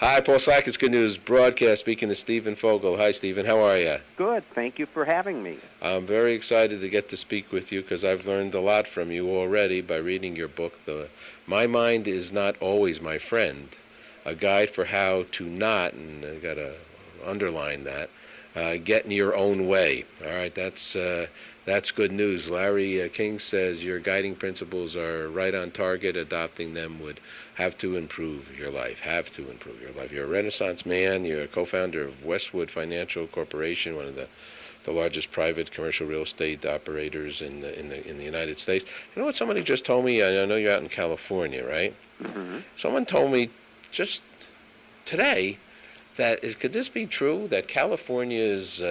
Hi, Paul Slack. It's Good News Broadcast speaking to Stephen Fogel. Hi, Stephen. How are you? Good. Thank you for having me. I'm very excited to get to speak with you because I've learned a lot from you already by reading your book, My Mind is Not Always My Friend, a guide for how to not, and I got to underline that, get in your own way. All right, that's good news. Larry King says your guiding principles are right on target. Adopting them would have to improve your life. Have to improve your life. You're a Renaissance man. You're a co-founder of Westwood Financial Corporation, one of the largest private commercial real estate operators in the United States. You know what somebody just told me? I know you're out in California, right? Mm-hmm. Someone told me just today could this be true that California's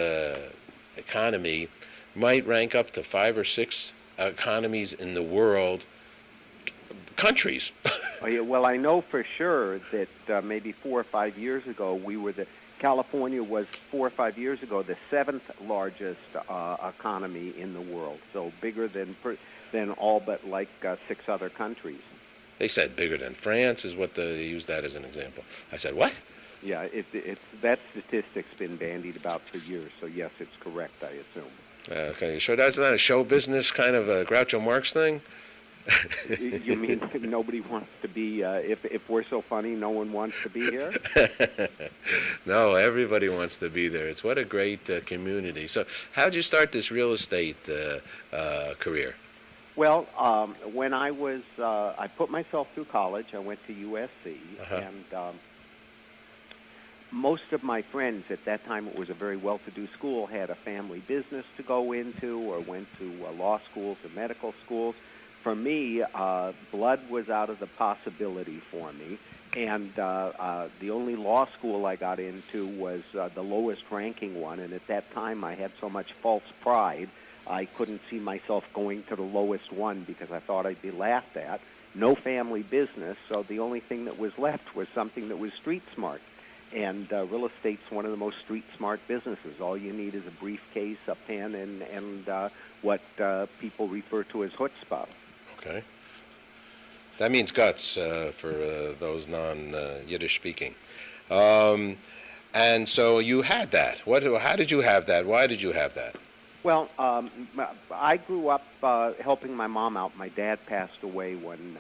economy might rank up to 5 or 6 economies in the world, countries. Oh, yeah, well, I know for sure that maybe 4 or 5 years ago, California was 4 or 5 years ago the 7th largest economy in the world, so bigger than all but like 6 other countries. They said bigger than France is what they used that as an example. I said, what? Yeah, that statistic's been bandied about for years, so yes, it's correct, I assume. Okay, you sure that's not a show business kind of a Groucho Marx thing? You mean nobody wants to be, if we're so funny, no one wants to be here? No, everybody wants to be there. It's what a great community. So how'd you start this real estate career? Well, when I put myself through college. I went to USC, and most of my friends at that time, it was a very well-to-do school, had a family business to go into or went to law schools or medical schools. For me, blood was out of the possibility for me, and the only law school I got into was the lowest-ranking one, and at that time I had so much false pride, I couldn't see myself going to the lowest one because I thought I'd be laughed at. No family business, so the only thing that was left was something that was street smart. And real estate's one of the most street-smart businesses. All you need is a briefcase, a pen, and what people refer to as chutzpah. Okay. That means guts for those non-Yiddish speaking. And so you had that. How did you have that? Why did you have that? Well, I grew up helping my mom out. My dad passed away when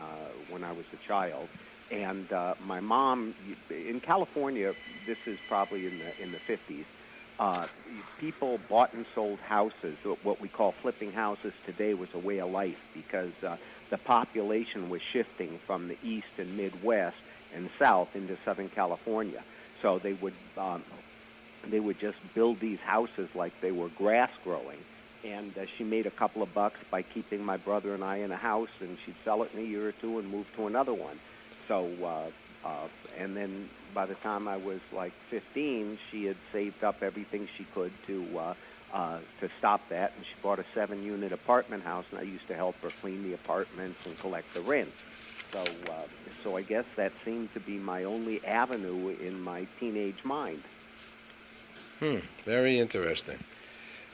I was a child. And my mom, in California, this is probably in the 50s, people bought and sold houses. What we call flipping houses today was a way of life because the population was shifting from the east and Midwest and south into Southern California. So they would just build these houses like they were grass growing. And she made a couple of bucks by keeping my brother and I in a house, and she'd sell it in a year or two and move to another one. So, and then by the time I was like 15, she had saved up everything she could to stop that, and she bought a 7-unit apartment house, and I used to help her clean the apartments and collect the rent. So I guess that seemed to be my only avenue in my teenage mind. Very interesting.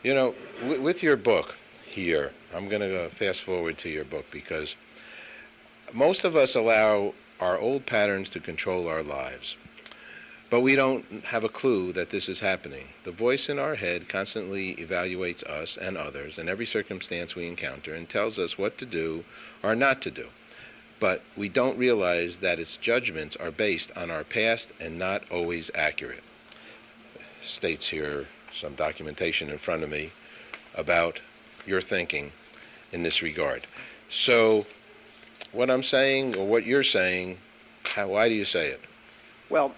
You know, with your book here, I'm going to fast forward to your book because most of us allow our old patterns to control our lives. But we don't have a clue that this is happening. The voice in our head constantly evaluates us and others in every circumstance we encounter and tells us what to do or not to do. But we don't realize that its judgments are based on our past and not always accurate. States here some documentation in front of me about your thinking in this regard. So what I'm saying, or what you're saying, why do you say it? Well,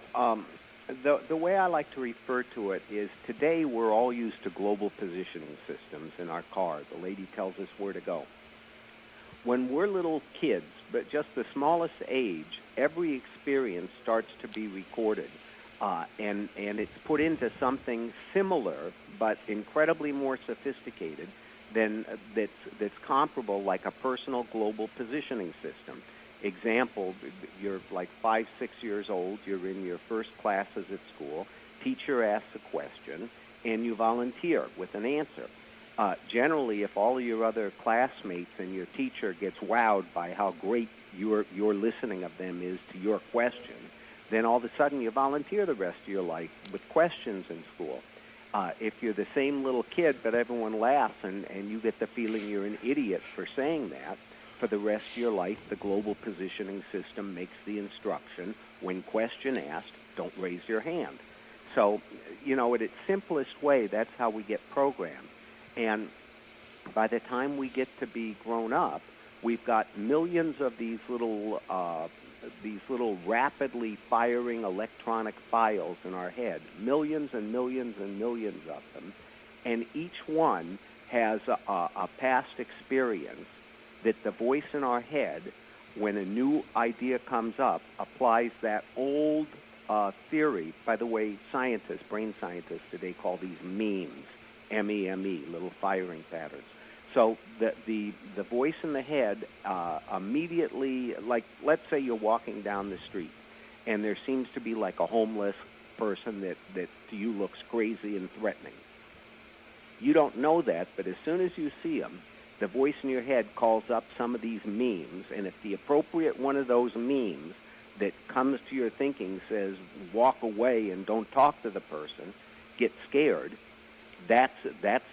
the way I like to refer to it is today we're all used to global positioning systems in our car. The lady tells us where to go. When we're little kids, but just the smallest age, every experience starts to be recorded, and it's put into something similar but incredibly more sophisticated that's comparable, like a personal global positioning system. Example, you're like 5, 6 years old, you're in your first classes at school, teacher asks a question, and you volunteer with an answer. Generally, if all of your other classmates and your teacher gets wowed by how great your listening of them is to your question, then all of a sudden you volunteer the rest of your life with questions in school. If you're the same little kid but everyone laughs and you get the feeling you're an idiot for saying that, for the rest of your life, the global positioning system makes the instruction, when question asked, don't raise your hand. So, at its simplest way, that's how we get programmed. And by the time we get to be grown up, we've got millions of these little rapidly firing electronic files in our head, millions and millions and millions of them, and each one has a past experience that the voice in our head, when a new idea comes up, applies that old theory. By the way, brain scientists today call these memes, M-E-M-E, little firing patterns. So the voice in the head immediately, like let's say you're walking down the street and there seems to be like a homeless person that to you looks crazy and threatening. You don't know that, but as soon as you see him, the voice in your head calls up some of these memes, and if the appropriate one of those memes that comes to your thinking says walk away and don't talk to the person, get scared, that's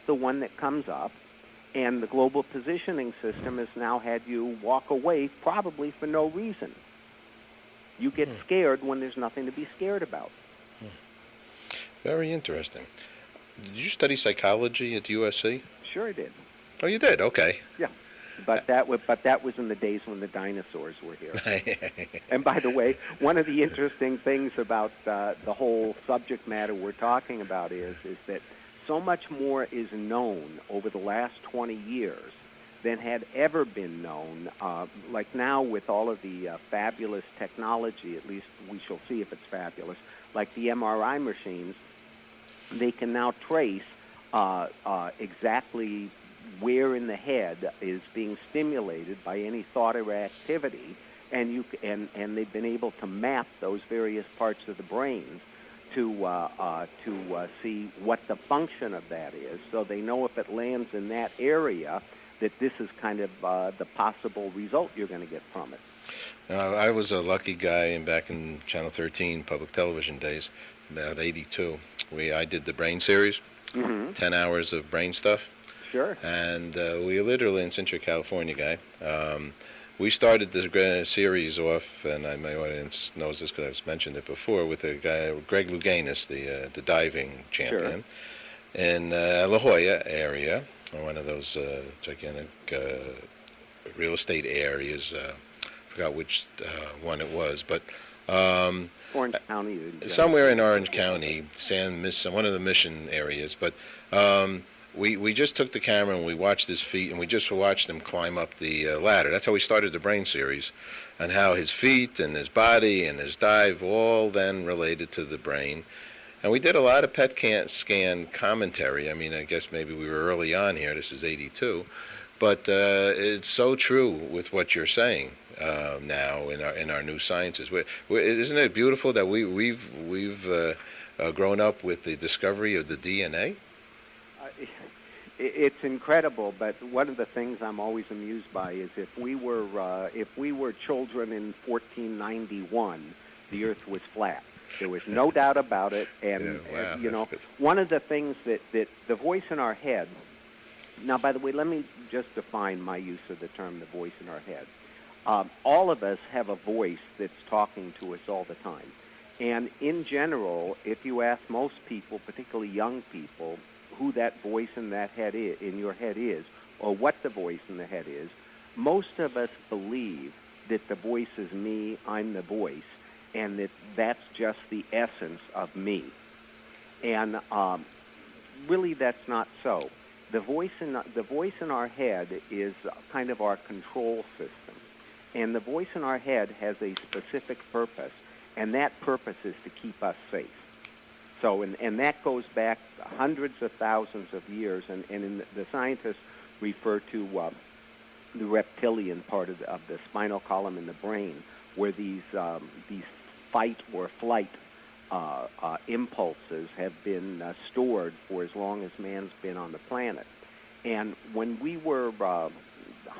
the one that comes up. And the global positioning system has now had you walk away probably for no reason. You get scared when there's nothing to be scared about. Very interesting. Did you study psychology at USC? Sure I did. Oh, you did? Okay. Yeah. But that was in the days when the dinosaurs were here. And by the way, one of the interesting things about the whole subject matter we're talking about is that so much more is known over the last 20 years than had ever been known. Like now with all of the fabulous technology, at least we shall see if it's fabulous, like the MRI machines, they can now trace exactly where in the head is being stimulated by any thought or activity, and they've been able to map those various parts of the brain to see what the function of that is, so they know if it lands in that area that this is kind of the possible result you're going to get from it. I was a lucky guy, and back in Channel 13 public television days, about 82, I did the Brain series, 10 hours of brain stuff. Sure. And we literally, in Central California guy, we started this series off, and my audience knows this because I've mentioned it before, with a guy, Greg Louganis, the diving champion, in La Jolla area, one of those gigantic real estate areas. I forgot which one it was, but Orange County. Somewhere in Orange County, one of the mission areas, but we just took the camera and we watched his feet, and we just watched him climb up the ladder. That's how we started the Brain series, and how his feet and his body and his dive all then related to the brain. And we did a lot of PET scan commentary. I mean, I guess maybe we were early on here. This is 82. But it's so true with what you're saying now in our new sciences. Isn't it beautiful that we've grown up with the discovery of the DNA? It's incredible, but one of the things I'm always amused by is if we were children in 1491, the Earth was flat. There was no doubt about it, and one of the things that the voice in our head. Now, by the way, let me just define my use of the term "the voice in our head." All of us have a voice that's talking to us all the time, and in general, if you ask most people, particularly young people, who that voice in your head is, or what the voice in the head is, most of us believe that the voice is me, I'm the voice, and that's just the essence of me. And really, that's not so. The voice in our head is kind of our control system, and the voice in our head has a specific purpose, and that purpose is to keep us safe. So, and that goes back hundreds of thousands of years, and the scientists refer to the reptilian part of the spinal column in the brain, where these fight or flight impulses have been stored for as long as man's been on the planet. And when we were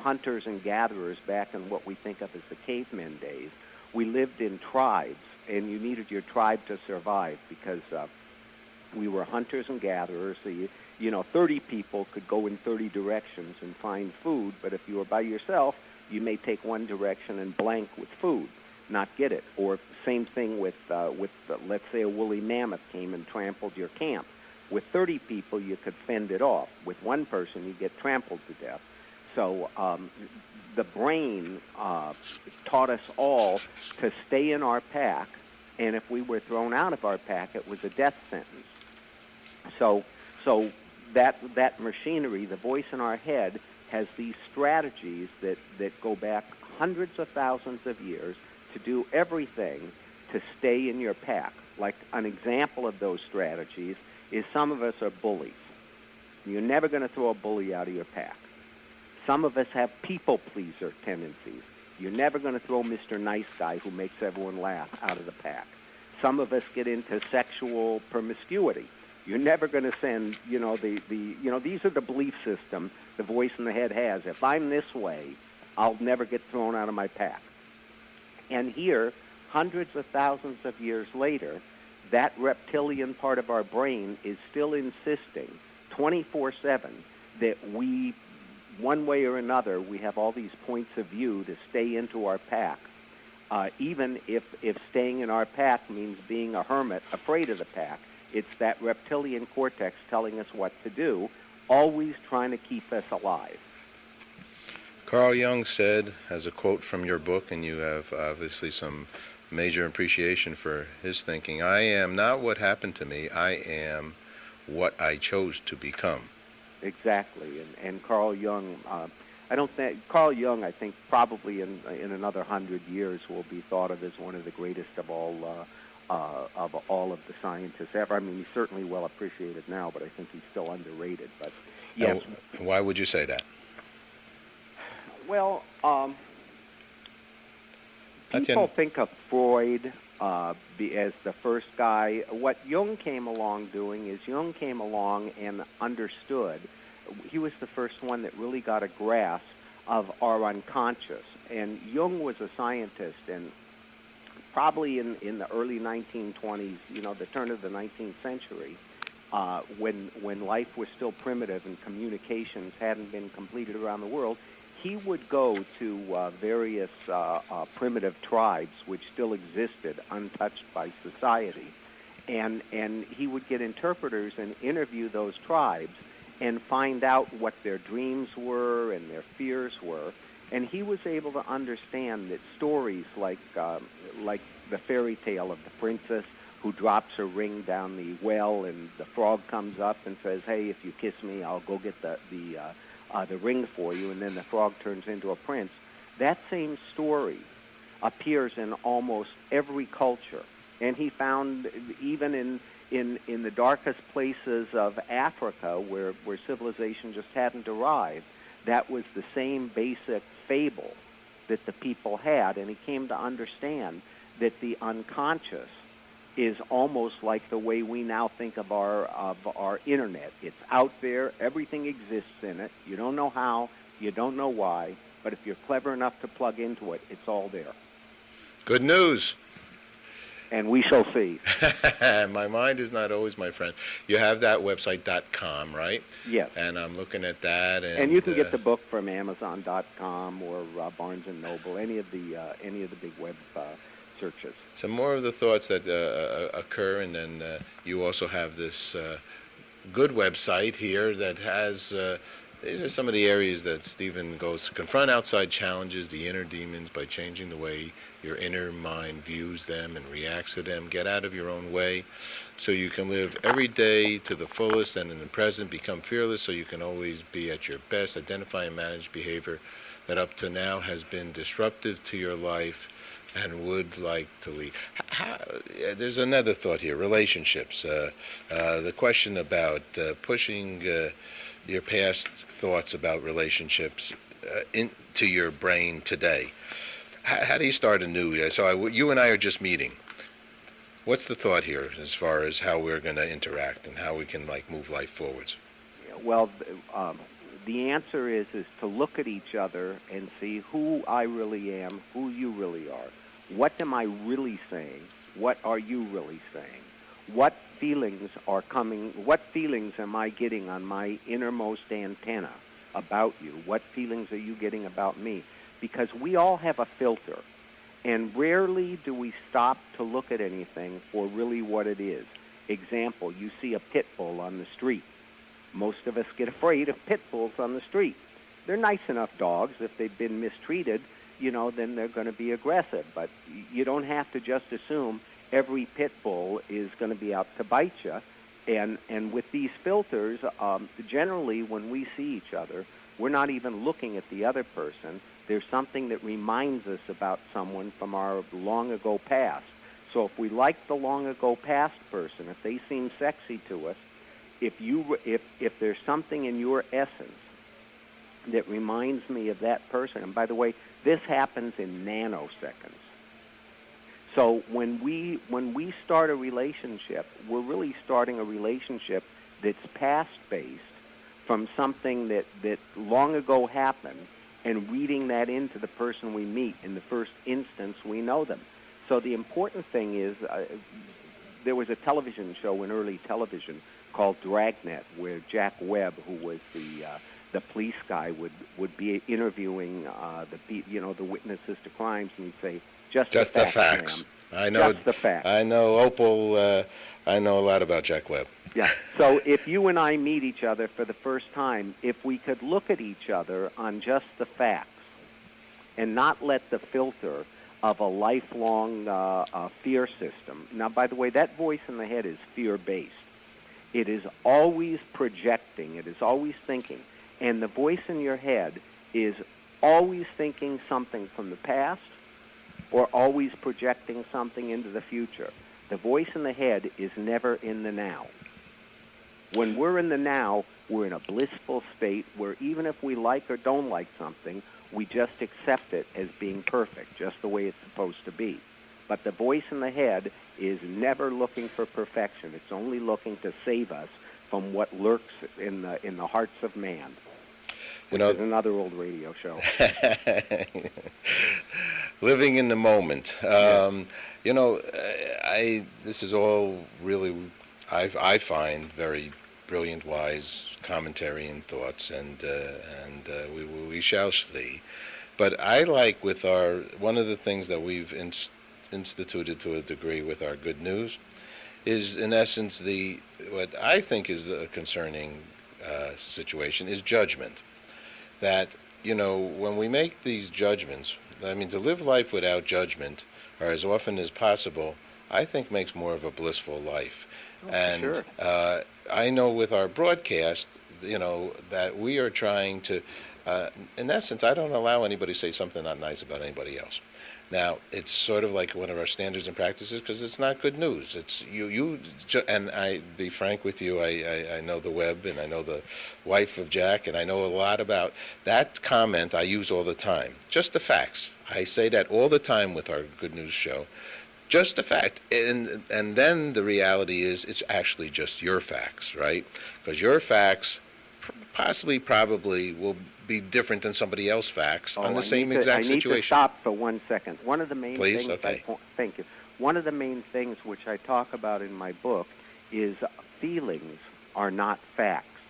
hunters and gatherers back in what we think of as the caveman days. We lived in tribes, and you needed your tribe to survive because we were hunters and gatherers. So 30 people could go in 30 directions and find food, but if you were by yourself, you may take one direction and blank with food, not get it. Or same thing with let's say a woolly mammoth came and trampled your camp. With 30 people, you could fend it off. With one person, you get trampled to death. So the brain taught us all to stay in our pack, and if we were thrown out of our pack, it was a death sentence. So that machinery, the voice in our head, has these strategies that go back hundreds of thousands of years to do everything to stay in your pack. Like an example of those strategies is some of us are bullies. You're never going to throw a bully out of your pack. Some of us have people-pleaser tendencies. You're never going to throw Mr. Nice Guy who makes everyone laugh out of the pack. Some of us get into sexual promiscuity. You're never going to send, these are the belief system the voice in the head has. If I'm this way, I'll never get thrown out of my pack. And here, hundreds of thousands of years later, that reptilian part of our brain is still insisting 24/7 that we, one way or another, we have all these points of view to stay into our pack. Even if staying in our pack means being a hermit, afraid of the pack, it's that reptilian cortex telling us what to do, always trying to keep us alive. Carl Jung said, as a quote from your book, and you have obviously some major appreciation for his thinking, I am not what happened to me, I am what I chose to become. Exactly, and Carl Jung, Carl Jung, I think probably in another 100 years will be thought of as one of the greatest of all of the scientists ever. I mean, he's certainly well appreciated now, but I think he's still underrated. But yes. Why would you say that? Well, people think of Freud as the first guy. What Jung came along doing is Jung came along and understood. He was the first one that really got a grasp of our unconscious. And Jung was a scientist, and probably in the early 1920s, the turn of the 19th century, when life was still primitive and communications hadn't been completed around the world, he would go to various primitive tribes which still existed untouched by society, and he would get interpreters and interview those tribes and find out what their dreams were and their fears were. And he was able to understand that stories like the fairy tale of the princess who drops her ring down the well, and the frog comes up and says, "Hey, if you kiss me, I'll go get the ring for you," and then the frog turns into a prince. That same story appears in almost every culture. And he found even in the darkest places of Africa where civilization just hadn't arrived, that was the same basic fable that the people had. And he came to understand that the unconscious is almost like the way we now think of our internet. It's out there. Everything exists in it. You don't know how. You don't know why. But if you're clever enough to plug into it, it's all there. Good news. And we shall see. My mind is not always my friend. You have that website .com, right? Yes. And I'm looking at that. And you can get the book from Amazon.com or Barnes & Noble, any of the big web searches. Some more of the thoughts that occur, and then you also have this good website here that has, these are some of the areas that Stephen goes to. Confront outside challenges, the inner demons, by changing the way your inner mind views them and reacts to them. Get out of your own way so you can live every day to the fullest and in the present. Become fearless so you can always be at your best. Identify and manage behavior that up to now has been disruptive to your life and would like to leave. There's another thought here, relationships. The question about pushing your past thoughts about relationships into your brain today. How do you start anew? So you and I are just meeting. What's the thought here as far as how we're going to interact and how we can move life forwards? Well, the answer is to look at each other and see who I really am, who you really are. What am I really saying? What are you really saying? What feelings are coming? What feelings am I getting on my innermost antenna about you? What feelings are you getting about me? Because we all have a filter, and rarely do we stop to look at anything for really what it is. Example, you see a pit bull on the street. Most of us get afraid of pit bulls on the street. They're nice enough dogs. If they've been mistreated, then they're going to be aggressive. But you don't have to just assume every pit bull is going to be out to bite you. And with these filters, generally when we see each other, we're not even looking at the other person. There's something that reminds us about someone from our long ago past. So if we like the long ago past person, if they seem sexy to us, if there's something in your essence that reminds me of that person, and by the way, this happens in nanoseconds. So when we start a relationship, we're really starting a relationship that's past-based from something that long ago happened, and reading that into the person we meet in the first instance we know them. So the important thing is, there was a television show in early television called Dragnet, where Jack Webb, who was the police guy, would be interviewing the witnesses to crimes, and he'd say, just the facts. Ma'am. I know. Just the facts. I know Opal. I know a lot about Jack Webb. Yeah. So if you and I meet each other for the first time, if we could look at each other on just the facts and not let the filter of a lifelong fear system. Now, by the way, that voice in the head is fear-based. It is always projecting. It is always thinking. And the voice in your head is always thinking something from the past or always projecting something into the future. The voice in the head is never in the now. When we're in the now, we're in a blissful state where even if we like or don't like something, we just accept it as being perfect, just the way it's supposed to be. But the voice in the head is never looking for perfection. It's only looking to save us from what lurks in the hearts of man. Which is another old radio show. Living in the moment. Yeah. This is all really, I find, very brilliant, wise commentary and thoughts, and we shall see. But I like one of the things that we've instituted to a degree with our good news is, in essence, what I think is a concerning situation is judgment. That, when we make these judgments, to live life without judgment, or as often as possible, I think makes more of a blissful life. Oh, and sure. I know with our broadcast, that we are trying to, in essence, I don't allow anybody to say something not nice about anybody else. Now, it's sort of like one of our standards and practices because it's not good news. It's and I be frank with you, I know the Webb and I know the wife of Jack and I know a lot about that comment I use all the time. Just the facts. I say that all the time with our good news show. Just the fact. And then the reality is it's actually just your facts, right? Because your facts probably will be different than somebody else's facts on the same exact situation. I need to stop for 1 second. One of the main Please? things. Okay. Thank you. One of the main things which I talk about in my book is feelings are not facts.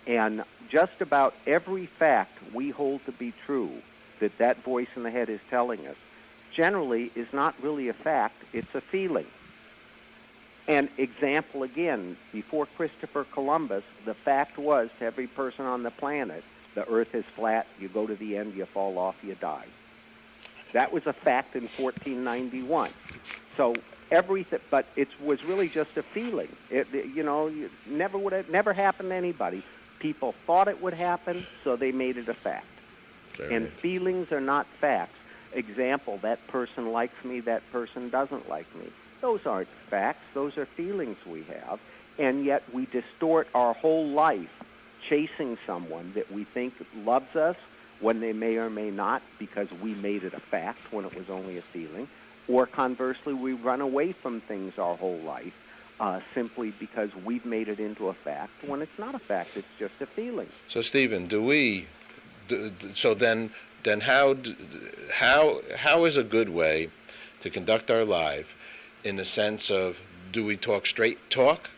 And just about every fact we hold to be true that voice in the head is telling us generally is not really a fact, it's a feeling. And example again, before Christopher Columbus, the fact was to every person on the planet, the earth is flat, you go to the end, you fall off, you die. That was a fact in 1491. So everything, but it was really just a feeling. It never happened to anybody. People thought it would happen, so they made it a fact. And feelings are not facts. Example, that person likes me, that person doesn't like me. Those aren't facts. Those are feelings we have. And yet we distort our whole life chasing someone that we think loves us when they may or may not because we made it a fact when it was only a feeling. Or conversely, we run away from things our whole life simply because we've made it into a fact when it's not a fact. It's just a feeling. So, Stephen, so then how is a good way to conduct our life in the sense of, do we talk straight talk?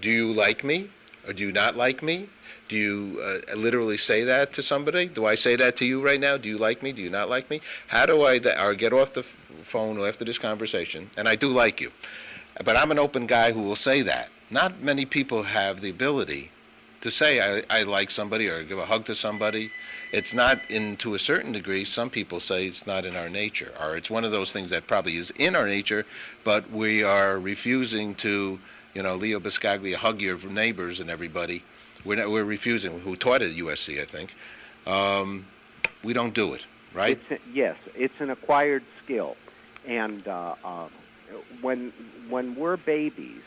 Do you like me or do you not like me? Do you literally say that to somebody? Do I say that to you right now? Do you like me? Do you not like me? How do I or get off the phone after this conversation, and I do like you, but I'm an open guy who will say that. Not many people have the ability to say I like somebody or give a hug to somebody. It's not to a certain degree, some people say it's not in our nature, or it's one of those things that probably is in our nature, but we are refusing to, Leo Biscaglia, hug your neighbors and everybody. We're refusing, who taught at USC, I think. We don't do it, right? Yes, it's an acquired skill. And when we're babies,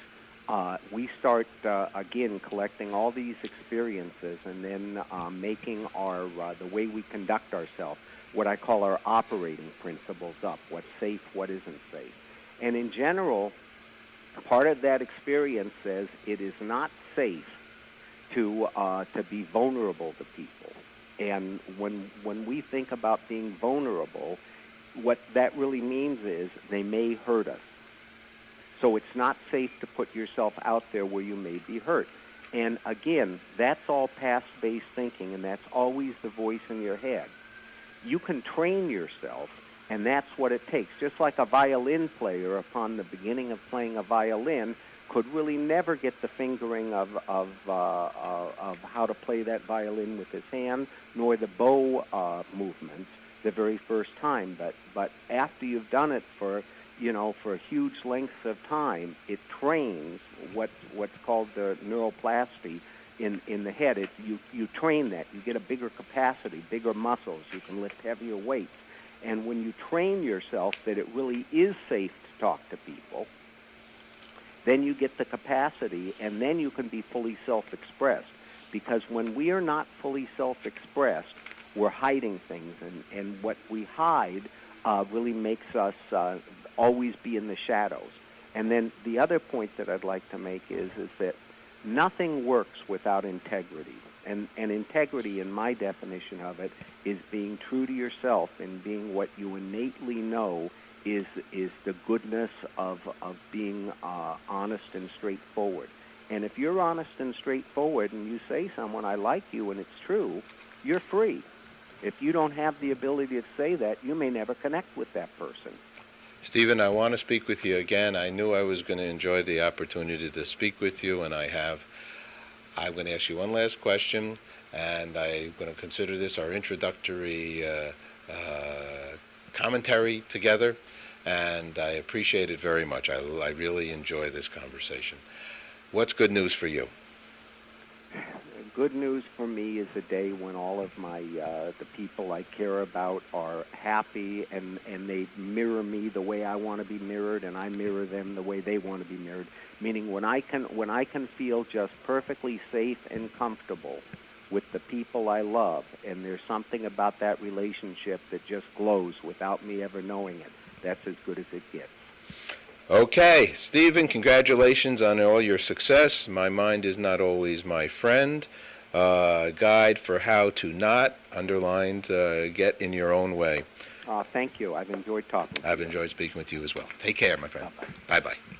we start, again, collecting all these experiences and then making our the way we conduct ourselves, what I call our operating principles up, what's safe, what isn't safe. And in general, part of that experience says it is not safe to be vulnerable to people. And when we think about being vulnerable, what that really means is they may hurt us. So it's not safe to put yourself out there where you may be hurt. And again, that's all past-based thinking, and that's always the voice in your head. You can train yourself, and that's what it takes. Just like a violin player, upon the beginning of playing a violin, could really never get the fingering of how to play that violin with his hand, nor the bow movements the very first time. But after you've done it for a huge length of time, it trains what's called the neuroplasty in the head. You train that. You get a bigger capacity, bigger muscles. You can lift heavier weights. And when you train yourself that it really is safe to talk to people, then you get the capacity, and then you can be fully self-expressed. Because when we are not fully self-expressed, we're hiding things, and what we hide really makes us always be in the shadows. And then the other point that I'd like to make is that nothing works without integrity. And integrity, in my definition of it, is being true to yourself and being what you innately know is the goodness of being honest and straightforward. And if you're honest and straightforward and you say someone, I like you, and it's true, you're free. If you don't have the ability to say that, you may never connect with that person. Stephen, I want to speak with you again. I knew I was going to enjoy the opportunity to speak with you, and I have. I'm going to ask you one last question, and I'm going to consider this our introductory commentary together, and I appreciate it very much. I really enjoy this conversation. What's good news for you? Good news for me is a day when all of my the people I care about are happy and they mirror me the way I want to be mirrored, and I mirror them the way they want to be mirrored. Meaning when I can feel just perfectly safe and comfortable with the people I love, and there's something about that relationship that just glows without me ever knowing it. That's as good as it gets. Okay, Stephen, congratulations on all your success. My mind is not always my friend. Guide for how to not, underlined, get in your own way. Thank you. I've enjoyed talking to you. I've enjoyed speaking with you as well. Take care, my friend. Bye-bye. Bye-bye.